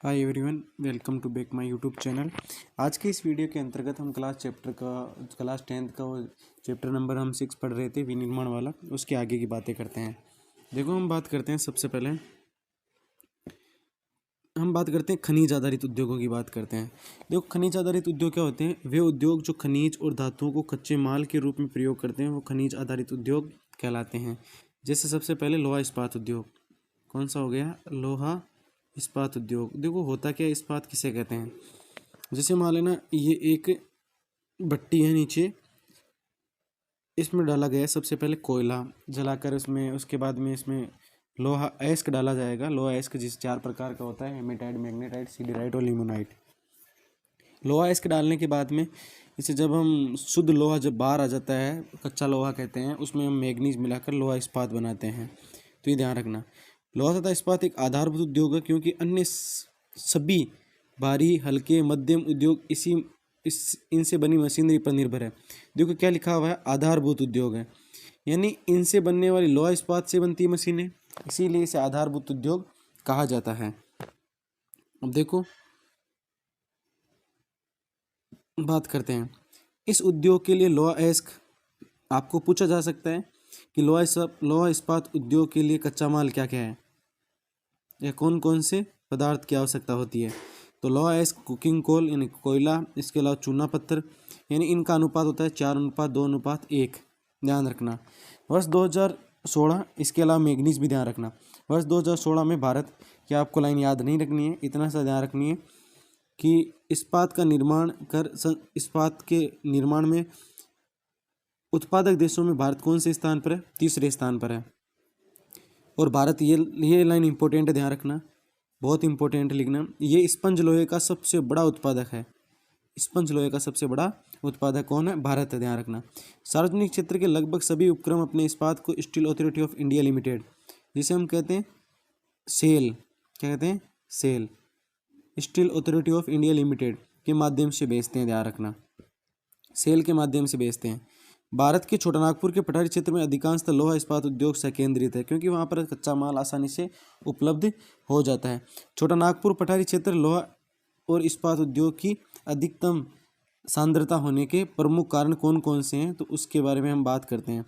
Hi everyone, welcome to back my YouTube channel. आज के इस वीडियो के अंतर्गत हम क्लास 10th का वो चैप्टर नंबर हम 6 पढ़ रहे थे विनिर्माण वाला, उसके आगे की बातें करते हैं। देखो, हम बात करते हैं सबसे पहले खनिज आधारित उद्योगों की बात करते हैं। देखो, खनिज आधारित उद्योग क्या होते हैं? वे उद्योग जो खनिज और धातुओं को कच्चे माल के रूप में प्रयोग करते हैं वो खनिज आधारित उद्योग कहलाते हैं। जैसे सबसे पहले लोहा इस्पात उद्योग। कौन सा हो गया? लोहा इस्पात उद्योग। देखो, होता क्या है, इस्पात किसे कहते हैं? जैसे मान लेना ये एक भट्टी है, नीचे इसमें डाला गया है सबसे पहले कोयला जलाकर, उसके बाद में इसमें लोहा अयस्क डाला जाएगा। लोहा अयस्क जिस 4 प्रकार का होता है, हेमेटाइट, मैग्नेटाइट, सिडराइट और लिमोनाइट। लोहा अयस्क डालने के बाद में इसे जब हम शुद्ध लोहा जब बाहर आ जाता है, कच्चा लोहा कहते हैं, उसमें हम मैग्नीज मिलाकर लोहा इस्पात बनाते हैं। तो ये ध्यान रखना, लोहा तथा इस्पात एक आधारभूत उद्योग है, क्योंकि अन्य सभी भारी, हल्के, मध्यम उद्योग इनसे बनी मशीनरी पर निर्भर है। देखो क्या लिखा हुआ है, आधारभूत उद्योग है, यानी इनसे बनने वाली लोहा इस्पात से बनती है मशीनें, इसीलिए इसे आधारभूत उद्योग कहा जाता है। अब देखो, बात करते हैं इस उद्योग के लिए लोहा अयस्क। आपको पूछा जा सकता है कि लोहा इस्पात उद्योग के लिए कच्चा माल क्या क्या है, या कौन कौन से पदार्थ की आवश्यकता होती है। तो लोहा अयस्क, कुकिंग कोल यानी कोयला, इसके अलावा चूना पत्थर, यानी इनका अनुपात होता है 4:2:1। ध्यान रखना। वर्ष 2016, इसके अलावा मैग्नीज भी ध्यान रखना। वर्ष 2016 में भारत की, आपको लाइन याद नहीं रखनी है, इतना सा ध्यान रखनी है कि इस्पात के निर्माण में उत्पादक देशों में भारत कौन से स्थान पर है? तीसरे स्थान पर है। और भारत, ये लाइन इंपॉर्टेंट है, ध्यान रखना, बहुत इंपॉर्टेंट लिखना। ये स्पंज लोहे का सबसे बड़ा उत्पादक है। स्पंज लोहे का सबसे बड़ा उत्पादक कौन है? भारत है, ध्यान रखना। सार्वजनिक क्षेत्र के लगभग सभी उपक्रम अपने इस्पात को steel authority of India limited, जिसे हम कहते हैं सेल, क्या कहते हैं? SAIL, steel authority of India limited के माध्यम से बेचते हैं, ध्यान रखना, सेल के माध्यम से बेचते हैं। भारत के छोटानागपुर के पठारी क्षेत्र में अधिकांशतः लोहा इस्पात उद्योग संकेंद्रित है, क्योंकि वहाँ पर कच्चा माल आसानी से उपलब्ध हो जाता है। छोटानागपुर पठारी क्षेत्र लोहा और इस्पात उद्योग की अधिकतम सांद्रता होने के प्रमुख कारण कौन कौन से हैं, तो उसके बारे में हम बात करते हैं।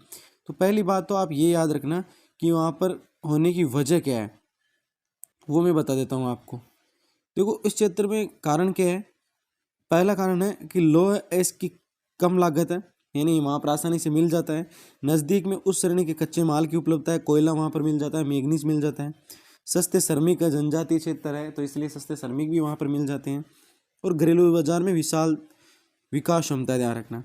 तो पहली बात तो आप ये याद रखना कि वहाँ पर होने की वजह क्या है, वो मैं बता देता हूँ आपको। देखो, इस क्षेत्र में कारण क्या है? पहला कारण है कि लोहा अयस्क की कम लागत है, यानी वहाँ पर आसानी से मिल जाता है। नज़दीक में उस श्रेणी के कच्चे माल की उपलब्धता है, कोयला वहाँ पर मिल जाता है, मैग्नीज मिल जाता है। सस्ते श्रमिक का जनजातीय क्षेत्र है, तो इसलिए सस्ते श्रमिक भी वहाँ पर मिल जाते हैं। और घरेलू बाजार में विशाल विकास क्षमता, ध्यान रखना।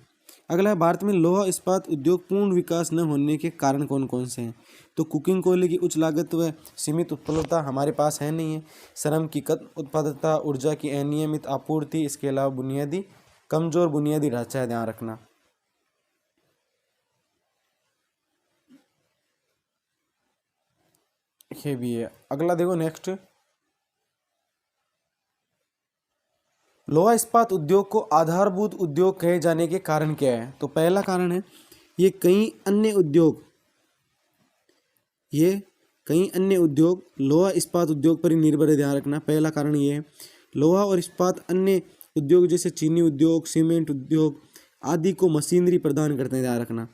अगला है, भारत में लोहा इस्पात उद्योग पूर्ण विकास न होने के कारण कौन कौन से हैं? तो कुकिंग कोयले की उच्च लागत व सीमित उपलब्धता हमारे पास है नहीं है। श्रम की कम उत्पादकता, ऊर्जा की अनियमित आपूर्ति, इसके अलावा कमजोर बुनियादी ढांचा है, ध्यान रखना। ये भी है। अगला देखो, नेक्स्ट, लोहा इस्पात उद्योग को आधारभूत उद्योग कहे जाने के कारण क्या है? तो पहला कारण है, ये कई अन्य उद्योग लोहा इस्पात उद्योग पर ही निर्भर है, ध्यान रखना। पहला कारण ये है, लोहा और इस्पात अन्य उद्योग जैसे चीनी उद्योग, सीमेंट उद्योग आदि को मशीनरी प्रदान करते हैं, ध्यान रखना।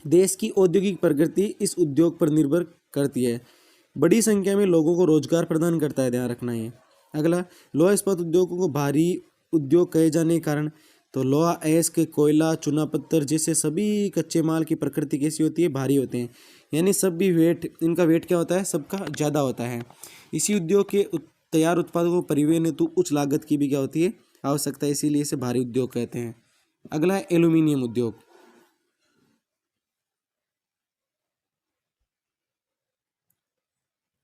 देश की औद्योगिक प्रगति इस उद्योग पर निर्भर करती है। बड़ी संख्या में लोगों को रोजगार प्रदान करता है, ध्यान रखना ये। अगला, लोहा इस्पात उद्योगों को भारी उद्योग कहे जाने के कारण, तो लोहा अयस्क, कोयला, चूना पत्थर जैसे सभी कच्चे माल की प्रकृति कैसी होती है? भारी होते हैं, यानी सभी इनका वेट क्या होता है? सबका ज़्यादा होता है। इसी उद्योग के तैयार उत्पादों को परिवहन हेतु उच्च लागत की भी क्या होती है? आवश्यकता है, इसीलिए इसे भारी उद्योग कहते हैं। अगला है एल्यूमिनियम उद्योग।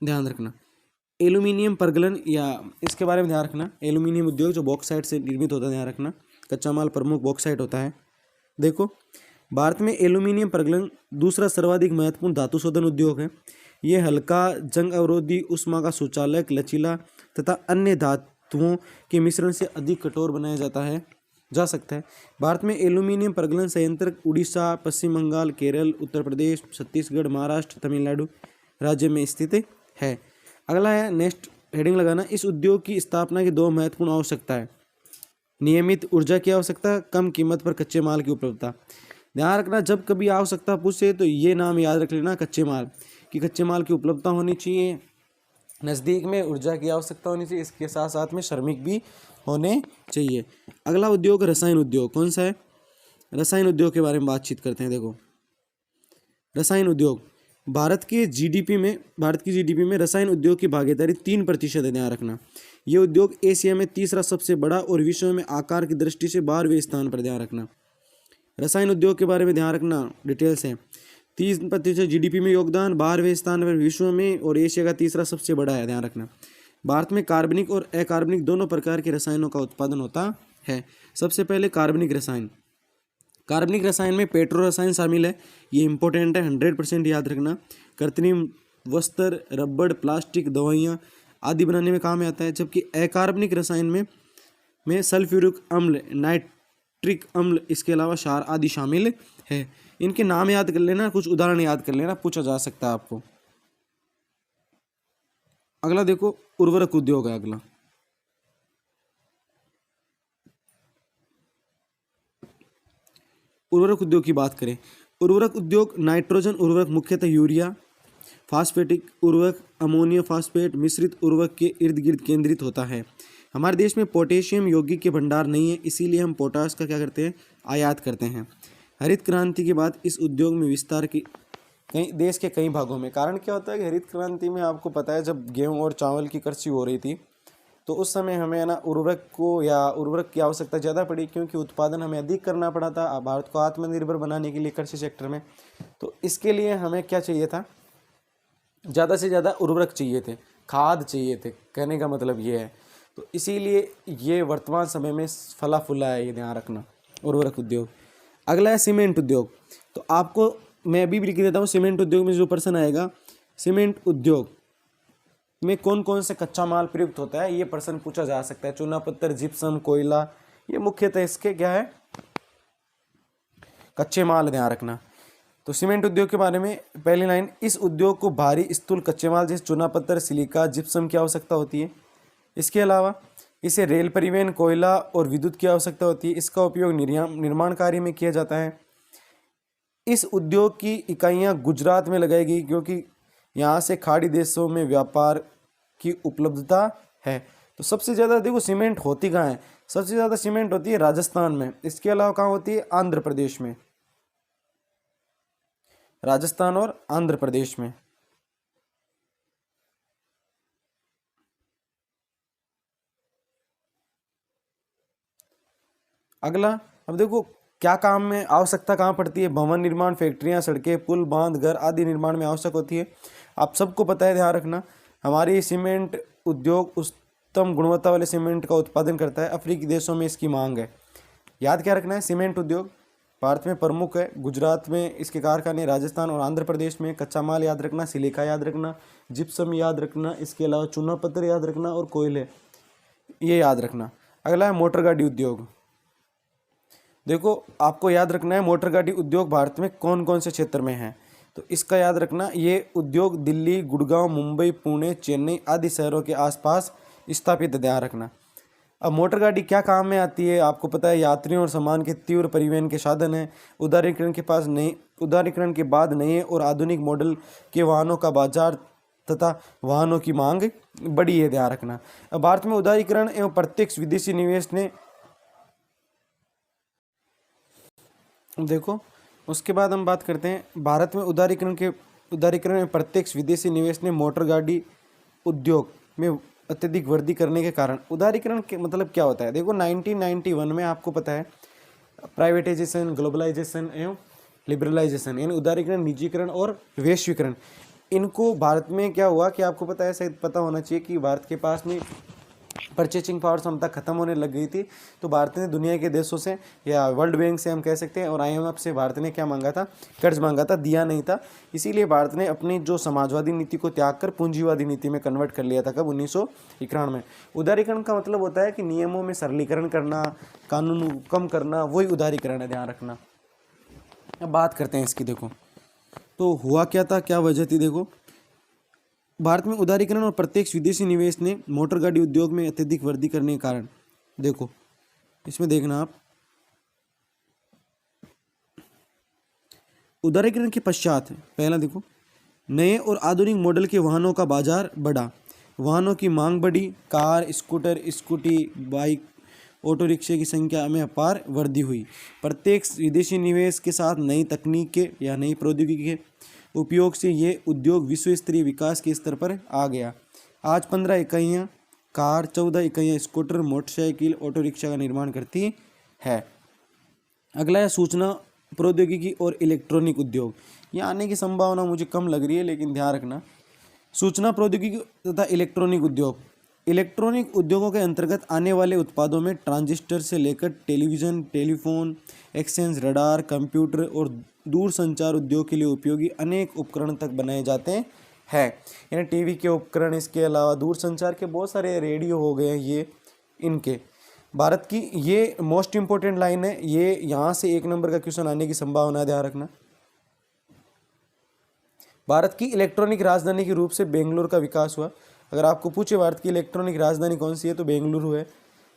ध्यान रखना, एल्यूमिनियम परगलन, या इसके बारे में ध्यान रखना। एल्यूमिनियम उद्योग जो बॉक्साइट से निर्मित होता है, ध्यान रखना, कच्चा माल प्रमुख बॉक्साइट होता है। देखो, भारत में एल्यूमिनियम परगलन दूसरा सर्वाधिक महत्वपूर्ण धातु शोधन उद्योग है। ये हल्का, जंग अवरोधी, ऊष्मा का सुचालक, लचीला तथा अन्य धातुओं के मिश्रण से अधिक कठोर बनाया जा सकता है। भारत में एल्यूमिनियम परगलन संयंत्र उड़ीसा, पश्चिम बंगाल, केरल, उत्तर प्रदेश, छत्तीसगढ़, महाराष्ट्र, तमिलनाडु राज्य में स्थित है। अगला है नेक्स्ट, हेडिंग लगाना, इस उद्योग की स्थापना की दो महत्वपूर्ण आवश्यकता है, नियमित ऊर्जा की आवश्यकता, कम कीमत पर कच्चे माल की उपलब्धता। ध्यान रखना, जब कभी आवश्यकता पूछे तो ये नाम याद रख लेना, कच्चे माल की, कच्चे माल की उपलब्धता होनी चाहिए, नज़दीक में ऊर्जा की आवश्यकता होनी चाहिए, इसके साथ साथ में श्रमिक भी होने चाहिए। अगला उद्योग रसायन उद्योग, कौन सा है? रसायन उद्योग के बारे में बातचीत करते हैं। देखो, रसायन उद्योग, भारत की जीडीपी में रसायन उद्योग की भागीदारी 3% है। ध्यान रखना, ये उद्योग एशिया में तीसरा सबसे बड़ा और विश्व में आकार की दृष्टि से 12वें स्थान पर। ध्यान रखना, रसायन उद्योग के बारे में ध्यान रखना, डिटेल्स है। 3% जीडीपी में योगदान, 12वें स्थान पर विश्व में, और एशिया का तीसरा सबसे बड़ा है। ध्यान रखना, भारत में कार्बनिक और अकार्बनिक दोनों प्रकार के रसायनों का उत्पादन होता है। सबसे पहले कार्बनिक रसायन। कार्बनिक रसायन में पेट्रो रसायन शामिल है, ये इंपॉर्टेंट है, 100% याद रखना। कृत्रिम वस्त्र, रबड़, प्लास्टिक, दवाइयाँ आदि बनाने में काम में आता है। जबकि अकार्बनिक रसायन में सल्फ्यूरिक अम्ल, नाइट्रिक अम्ल, इसके अलावा क्षार आदि शामिल है। इनके नाम याद कर लेना, कुछ उदाहरण याद कर लेना, पूछा जा सकता है आपको। अगला देखो, उर्वरक उद्योग है अगला। उर्वरक उद्योग की बात करें, उर्वरक उद्योग नाइट्रोजन उर्वरक, मुख्यतः यूरिया, फास्फेटिक उर्वरक, अमोनियम फास्फेट मिश्रित उर्वरक के इर्द गिर्द केंद्रित होता है। हमारे देश में पोटेशियम यौगिक के भंडार नहीं है, इसीलिए हम पोटाश का क्या करते हैं, आयात करते हैं। हरित क्रांति के बाद इस उद्योग में विस्तार की देश के कई भागों में। कारण क्या होता है कि हरित क्रांति में आपको पता है, जब गेहूं और चावल की कृषि हो रही थी तो उस समय हमें ना उर्वरक की आवश्यकता ज़्यादा पड़ी, क्योंकि उत्पादन हमें अधिक करना पड़ा था भारत को आत्मनिर्भर बनाने के लिए कृषि सेक्टर में। तो इसके लिए हमें क्या चाहिए था, ज़्यादा से ज़्यादा उर्वरक चाहिए थे, खाद चाहिए थे, कहने का मतलब ये है। तो इसीलिए ये वर्तमान समय में फला फूला है, ये ध्यान रखना, उर्वरक उद्योग। अगला है सीमेंट उद्योग। तो आपको मैं अभी भी लिख देता हूँ, सीमेंट उद्योग में जो प्रश्न आएगा, सीमेंट उद्योग में कौन कौन से कच्चा माल प्रयुक्त होता है, ये प्रश्न पूछा जा सकता है। चूना पत्थर, जिप्सम, कोयला, ये मुख्यतः इसके क्या है, कच्चे माल। ध्यान रखना, तो सीमेंट उद्योग के बारे में पहली लाइन, इस उद्योग को भारी स्थूल कच्चे माल जैसे चूना पत्थर, सिलिका, जिप्सम की आवश्यकता होती है। इसके अलावा इसे रेल परिवहन, कोयला और विद्युत की आवश्यकता होती है। इसका उपयोग निर्माण कार्य में किया जाता है। इस उद्योग की इकाइयां गुजरात में लगाई गई, क्योंकि यहाँ से खाड़ी देशों में व्यापार की उपलब्धता है। तो सबसे ज़्यादा देखो सीमेंट होती कहाँ है, सबसे ज़्यादा सीमेंट होती है राजस्थान में। इसके अलावा कहाँ होती है, आंध्र प्रदेश में, राजस्थान और आंध्र प्रदेश में। अगला, अब देखो क्या काम में आवश्यकता कहाँ पड़ती है, भवन निर्माण, फैक्ट्रियाँ, सड़कें, पुल, बांध, घर आदि निर्माण में आवश्यक होती है। आप सबको पता है, ध्यान रखना, हमारी सीमेंट उद्योग उत्तम गुणवत्ता वाले सीमेंट का उत्पादन करता है। अफ्रीकी देशों में इसकी मांग है। याद क्या रखना है, सीमेंट उद्योग भारत में प्रमुख है, गुजरात में इसके कारखाने, राजस्थान और आंध्र प्रदेश में। कच्चा माल याद रखना, सिलिका याद रखना, जिप्सम याद रखना, इसके अलावा चूना पत्थर याद रखना और कोयले, ये याद रखना। अगला है मोटर गाड़ी उद्योग। देखो आपको याद रखना है, मोटर गाड़ी उद्योग भारत में कौन कौन से क्षेत्र में है, तो इसका याद रखना, ये उद्योग दिल्ली, गुड़गांव, मुंबई, पुणे, चेन्नई आदि शहरों के आसपास स्थापित है। ध्यान रखना। अब मोटर गाड़ी क्या काम में आती है, आपको पता है, यात्रियों और सामान के तीव्र परिवहन के साधन है। उदारीकरण के बाद नए और आधुनिक मॉडल के वाहनों का बाजार तथा वाहनों की मांग बढ़ी है। ध्यान रखना। अब भारत में उदारीकरण एवं प्रत्यक्ष विदेशी निवेश ने, देखो उसके बाद हम बात करते हैं भारत में उदारीकरण में प्रत्यक्ष विदेशी निवेश ने मोटर गाड़ी उद्योग में अत्यधिक वृद्धि करने के कारण। उदारीकरण के मतलब क्या होता है, देखो 1991 में आपको पता है प्राइवेटाइजेशन, ग्लोबलाइजेशन एवं लिबरलाइजेशन, यानी उदारीकरण, निजीकरण और वैश्वीकरण, इनको भारत में क्या हुआ कि आपको पता है, शायद पता होना चाहिए कि भारत के पास में परचेसिंग पावर क्षमता खत्म होने लग गई थी। तो भारत ने दुनिया के देशों से या वर्ल्ड बैंक से हम कह सकते हैं और IMF से भारत ने क्या मांगा था, कर्ज मांगा था, दिया नहीं था। इसीलिए भारत ने अपनी जो समाजवादी नीति को त्याग कर पूंजीवादी नीति में कन्वर्ट कर लिया था। कब, 1991 में। उदारीकरण का मतलब होता है कि नियमों में सरलीकरण करना, कानून कम करना, वही उदारीकरण है। ध्यान रखना। अब बात करते हैं इसकी। देखो तो हुआ क्या था, क्या वजह थी, देखो भारत में उदारीकरण और प्रत्यक्ष विदेशी निवेश ने मोटर गाड़ी उद्योग में अत्यधिक वृद्धि करने के कारण, देखो इसमें देखना आप, उदारीकरण के पश्चात पहला देखो, नए और आधुनिक मॉडल के वाहनों का बाजार बढ़ा, वाहनों की मांग बढ़ी, car, scooter, scooty, bike, auto रिक्शे की संख्या में अपार वृद्धि हुई। प्रत्येक विदेशी निवेश के साथ नई तकनीक के या नई प्रौद्योगिकी के उपयोग से ये उद्योग विश्व स्तरीय विकास के स्तर पर आ गया। आज 15 इकाइयाँ कार, 14 इकाइयाँ स्कूटर, मोटरसाइकिल, ऑटो रिक्शा का निर्माण करती है। अगला है सूचना प्रौद्योगिकी और इलेक्ट्रॉनिक उद्योग। यहाँ आने की संभावना मुझे कम लग रही है, लेकिन ध्यान रखना, सूचना प्रौद्योगिकी तथा इलेक्ट्रॉनिक उद्योग। इलेक्ट्रॉनिक उद्योगों के अंतर्गत आने वाले उत्पादों में ट्रांजिस्टर से लेकर television, telephone, exchange, radar, computer और दूरसंचार उद्योग के लिए उपयोगी अनेक उपकरण तक बनाए जाते हैं। यानी टीवी के उपकरण, इसके अलावा दूरसंचार के बहुत सारे रेडियो हो गए हैं ये इनके। भारत की ये मोस्ट इम्पोर्टेंट लाइन है, ये यहाँ से 1 नंबर का क्वेश्चन आने की संभावना है, ध्यान रखना। भारत की इलेक्ट्रॉनिक राजधानी के रूप से बेंगलुरु का विकास हुआ। अगर आपको पूछे भारत की इलेक्ट्रॉनिक राजधानी कौन सी है तो बेंगलुरु है।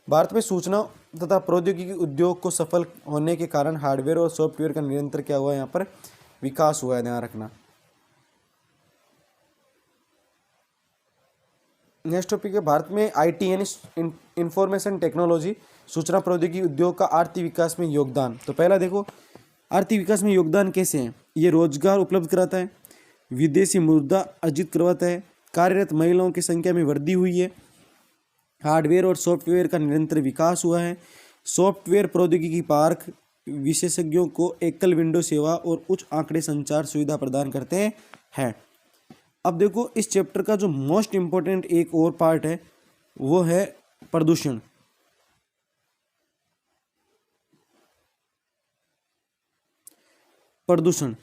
भारत में सूचना तथा प्रौद्योगिकी उद्योग को सफल होने के कारण हार्डवेयर और सॉफ्टवेयर का निरंतर क्या हुआ है, यहाँ पर विकास हुआ है, ध्यान रखना। नेक्स्ट टॉपिक है भारत में आईटी यानी इंफॉर्मेशन टेक्नोलॉजी, सूचना प्रौद्योगिकी उद्योग का आर्थिक विकास में योगदान। तो पहला देखो, आर्थिक विकास में योगदान कैसे है, ये रोजगार उपलब्ध कराता है, विदेशी मुद्रा अर्जित करवाता है, कार्यरत महिलाओं की संख्या में वृद्धि हुई है, हार्डवेयर और सॉफ्टवेयर का निरंतर विकास हुआ है, सॉफ्टवेयर प्रौद्योगिकी पार्क विशेषज्ञों को एकल विंडो सेवा और उच्च आंकड़े संचार सुविधा प्रदान करते हैं। अब देखो इस चैप्टर का जो मोस्ट इम्पोर्टेंट एक और पार्ट है वो है प्रदूषण। प्रदूषण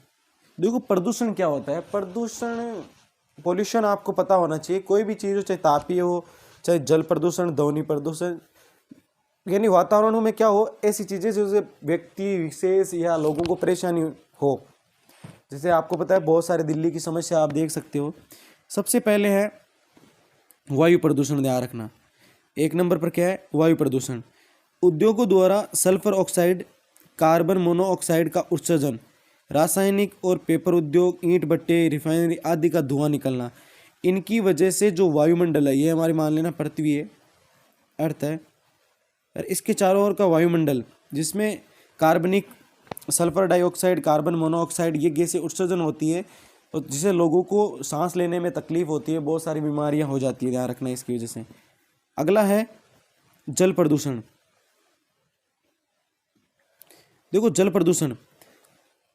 देखो, प्रदूषण क्या होता है। प्रदूषण, पोल्यूशन आपको पता होना चाहिए, कोई भी चीज़ हो, चाहे तापीय हो, चाहे जल प्रदूषण, ध्वनि प्रदूषण, यानी वातावरण में क्या हो, ऐसी चीज़ें जो व्यक्ति विशेष या लोगों को परेशानी हो। जैसे आपको पता है बहुत सारे दिल्ली की समस्या आप देख सकते हो। सबसे पहले है वायु प्रदूषण, ध्यान रखना। 1 नंबर पर क्या है, वायु प्रदूषण। उद्योगों द्वारा सल्फर ऑक्साइड, कार्बन मोनोऑक्साइड का उत्सर्जन, रासायनिक और पेपर उद्योग, ईंट भट्टे, रिफाइनरी आदि का धुआं निकलना, इनकी वजह से जो वायुमंडल है, ये हमारी मान लेना पृथ्वी है, अर्थ है, और इसके चारों ओर का वायुमंडल जिसमें कार्बनिक, सल्फर डाइऑक्साइड, कार्बन मोनोऑक्साइड, ये गैसें उत्सर्जन होती है और जिससे लोगों को सांस लेने में तकलीफ होती है, बहुत सारी बीमारियां हो जाती है, ध्यान रखना इसकी वजह से। अगला है जल प्रदूषण। देखो जल प्रदूषण,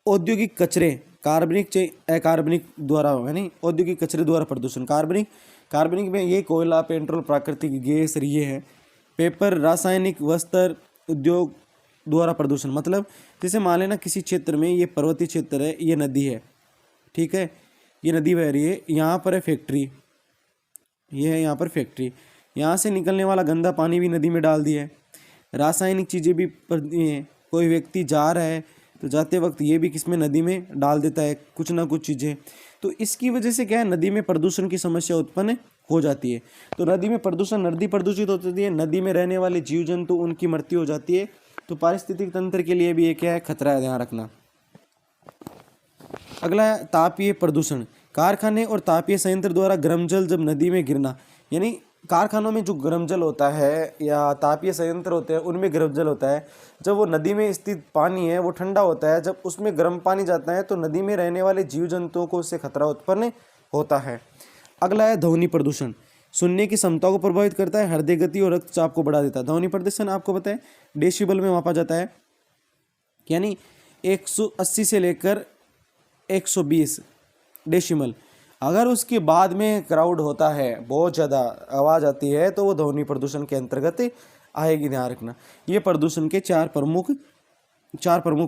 औद्योगिक कचरे, कार्बनिक चाहे अकार्बनिक द्वारा, यानी औद्योगिक कचरे द्वारा प्रदूषण। कार्बनिक में ये कोयला, पेट्रोल, प्राकृतिक गैस, ये है। पेपर, रासायनिक, वस्त्र उद्योग द्वारा प्रदूषण, मतलब जैसे मान लेना किसी क्षेत्र में, ये पर्वतीय क्षेत्र है, ये नदी है, ठीक है, ये नदी बह रही है, यहाँ पर है फैक्ट्री, ये है यहाँ पर फैक्ट्री, यहाँ से निकलने वाला गंदा पानी भी नदी में डाल दिया है। रासायनिक चीज़ें भी हैं, कोई व्यक्ति जा रहा है तो जाते वक्त ये भी किसमें, नदी में डाल देता है कुछ ना कुछ चीज़ें, तो इसकी वजह से क्या है, नदी में प्रदूषण की समस्या उत्पन्न हो जाती है। तो नदी में प्रदूषण, नदी प्रदूषित होती है, नदी में रहने वाले जीव जंतु, उनकी मृत्यु हो जाती है, तो पारिस्थितिक तंत्र के लिए भी ये क्या है, खतरा है, ध्यान रखना। अगला है तापीय प्रदूषण। कारखाने और तापीय संयंत्र द्वारा गर्म जल जब नदी में गिरना, यानी कारखानों में जो गर्म जल होता है या तापीय संयंत्र होते हैं उनमें गर्म जल होता है, जब वो नदी में स्थित पानी है वो ठंडा होता है, जब उसमें गर्म पानी जाता है तो नदी में रहने वाले जीव जंतुओं को उससे खतरा उत्पन्न होता है। अगला है ध्वनि प्रदूषण। सुनने की क्षमता को प्रभावित करता है, हृदय गति और रक्तचाप को बढ़ा देता है। ध्वनि प्रदूषण आपको पता है डेसिबल में मापा जाता है, यानी 180 से लेकर 120 डेसिमल। अगर उसके बाद में क्राउड होता है, बहुत ज़्यादा आवाज़ आती है, तो वो ध्वनि प्रदूषण के अंतर्गत आएगी, ध्यान रखना। ये प्रदूषण के चार प्रमुख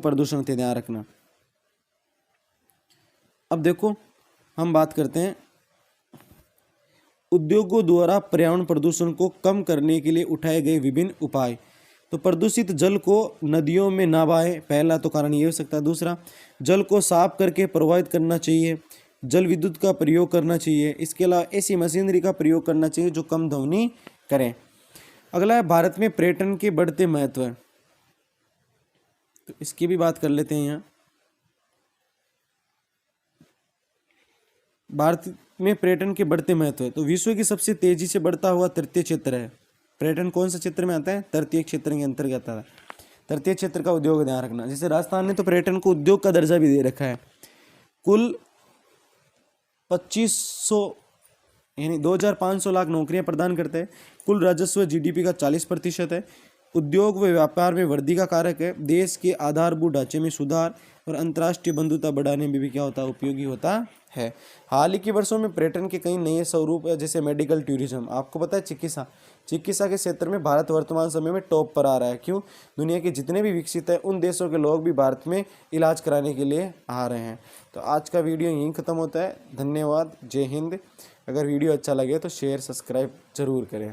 प्रदूषण थे, ध्यान रखना। अब देखो हम बात करते हैं उद्योगों द्वारा पर्यावरण प्रदूषण को कम करने के लिए उठाए गए विभिन्न उपाय। तो प्रदूषित जल को नदियों में ना बहाएं, पहला तो कारण ये हो सकता है। दूसरा, जल को साफ करके प्रवाहित करना चाहिए। जल विद्युत का प्रयोग करना चाहिए। इसके अलावा ऐसी मशीनरी का प्रयोग करना चाहिए जो कम ध्वनि करें। अगला है भारत में पर्यटन के बढ़ते महत्व, तो इसकी भी बात कर लेते हैं। यहाँ भारत में पर्यटन के बढ़ते महत्व है, तो विश्व की सबसे तेजी से बढ़ता हुआ तृतीय क्षेत्र है। पर्यटन कौन सा क्षेत्र में आता है? तृतीय क्षेत्र के अंतर्गत आता है। तृतीय क्षेत्र का उद्योग ध्यान रखना, जैसे राजस्थान ने तो पर्यटन को उद्योग का दर्जा भी दे रखा है। कुल 2500 यानी 2500 लाख नौकरियां प्रदान करते हैं। कुल राजस्व जीडीपी का 40% है। उद्योग व व्यापार में वृद्धि का कारक है। देश के आधारभूत ढांचे में सुधार और अंतर्राष्ट्रीय बंधुता बढ़ाने में भी क्या होता है? उपयोगी होता है। हाल ही के वर्षों में पर्यटन के कई नए स्वरूप है, जैसे मेडिकल टूरिज्म। आपको पता है चिकित्सा के क्षेत्र में भारत वर्तमान समय में टॉप पर आ रहा है। क्यों? दुनिया के जितने भी विकसित है उन देशों के लोग भी भारत में इलाज कराने के लिए आ रहे हैं। तो आज का वीडियो यहीं ख़त्म होता है। धन्यवाद। जय हिंद। अगर वीडियो अच्छा लगे तो शेयर सब्सक्राइब जरूर करें।